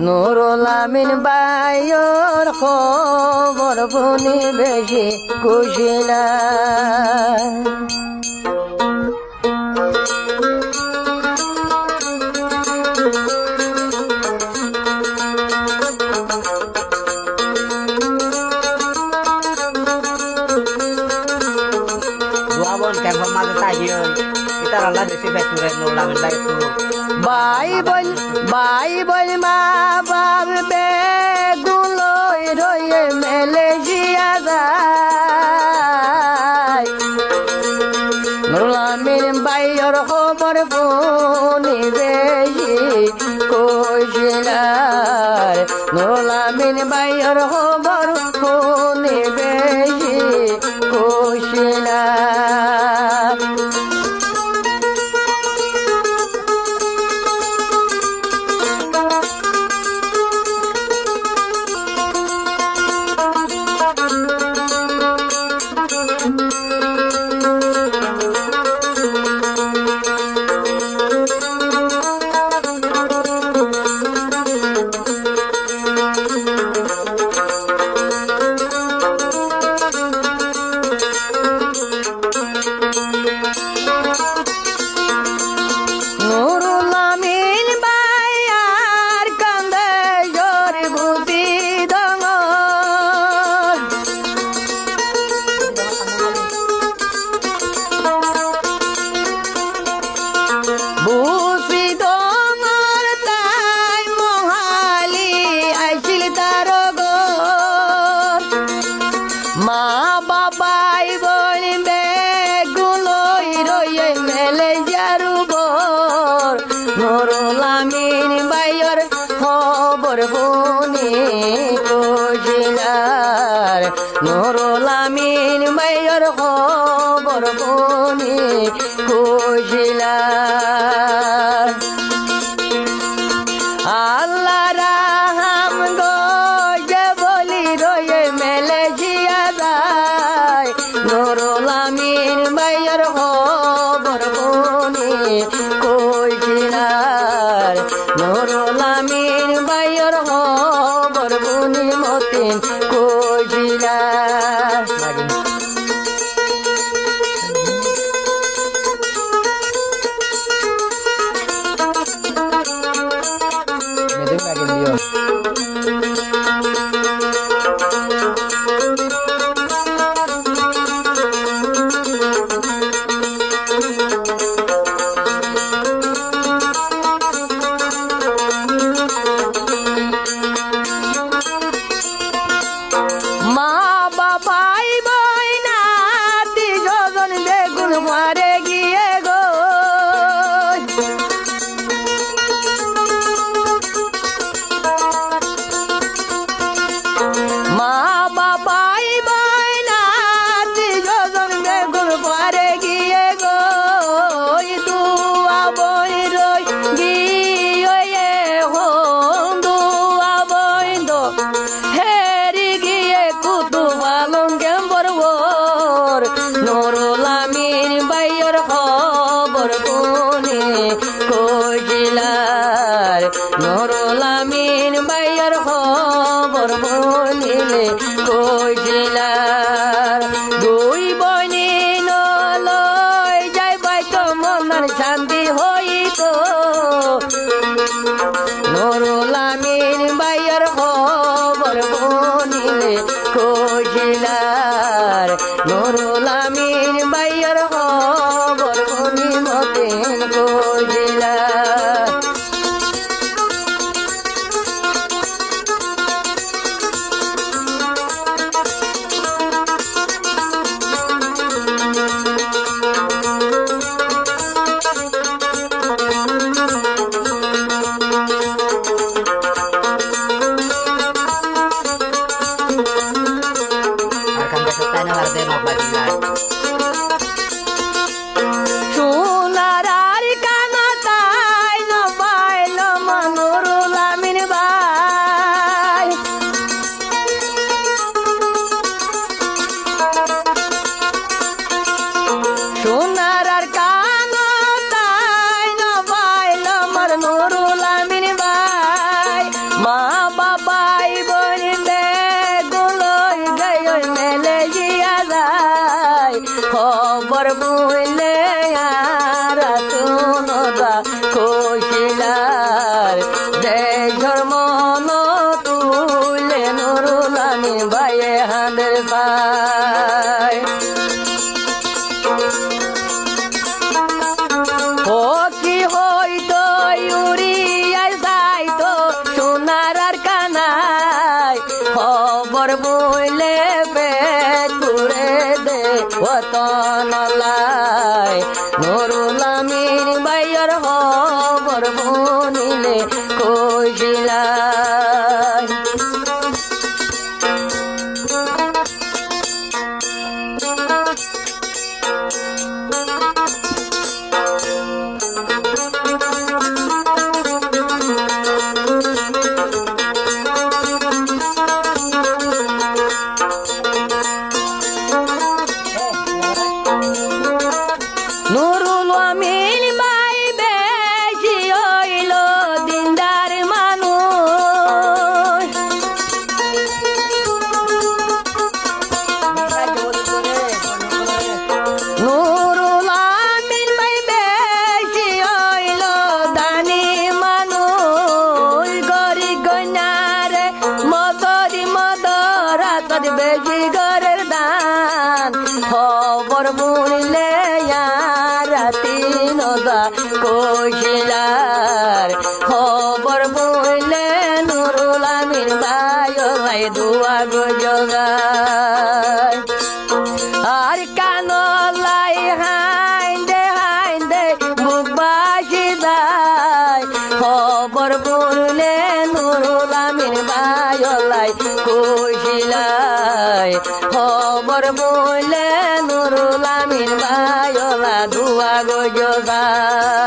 নুরুল আমিন ভাইয়ের খবর শুনি বেশি খুশি না। ভাই বোন মা বাপ বেগুলো রয়ে মালয়েশিয়া যায়। নুরুল আমিন ভাইয়ের খবর শুনি বেশি খুশি না। নুরুল আমিন ভাইয়ের খবর শুনি বেশি খুশি না। মা বাবাই বোন বেগুলো রয়ে মালয়েশিয়ার উপর। নুরুল আমিন ভাইয়ের খবর শুনি খুশি না। নুরুল আমিন ভাইয়ের খবর শুনি খুশি না। আল্লাহ রাহাম গো বলি রয়ে মালয়েশিয়া যায়। নুরুল আমিন ভাইয়ের খবর শুনি খুশি না। নুরুল আমিন ভাইয়ের খবর শুনি মতিন খুশি না। মা বাবাই বই নাতি যজন বেগুন মারে গিয়ে গো। মা বাবাই বই নাতি যজন বেগুন মারে গিয়ে গো। দুয়া বই রই গিয়ে হন দুয়া বই দো হেরি গিয়ে কুতু বালং গেম্বর। নুরুল আমিন ভাইয়ের খবর শুনি খুশি না। নুরুল আমিন ভাইয়ের খবর শুনিলে খুশি না। দুই বনি নলয় যাই বাইতো মনের শান্তি হইত। নুরুল আমিন ভাইয়ের খবর শুনিলে খুশি না। নুরুল আমিন ভাইয়ের খবর শুনি মতিন খুশি না। দেশর মন তুলে নুরুল আমিন ভাইয়ে হাঁদের পায় ও কি হইতো উড়িয়ায় যাইতো সোনার আর কানায় খবর বইলে পেট পুরে দে ওতনলায় নুরুল আমিন ভাইয়ের খবর বনিলে কইছিলায় নুরুল আমিন ভাই বেশি হইল দিনদার মানুষ নুরুল আমিন ভাই বেশি হইল দানি মানুষ গরি গনারে মদরি মদরাত বেশি ঘরের দান খবর বলিলে রাতি নদা কইছিলার খবর বইলে নুরুল আমিন ভাই দুয়া গো জগায় আর কানলাই হাইন্দে বুক বাসি দায় খবর বইলে নুরুল আমিন ভাই কইছিলাই খবর বইলে নুরুল আমিন ভাই দুয়া গো জগায়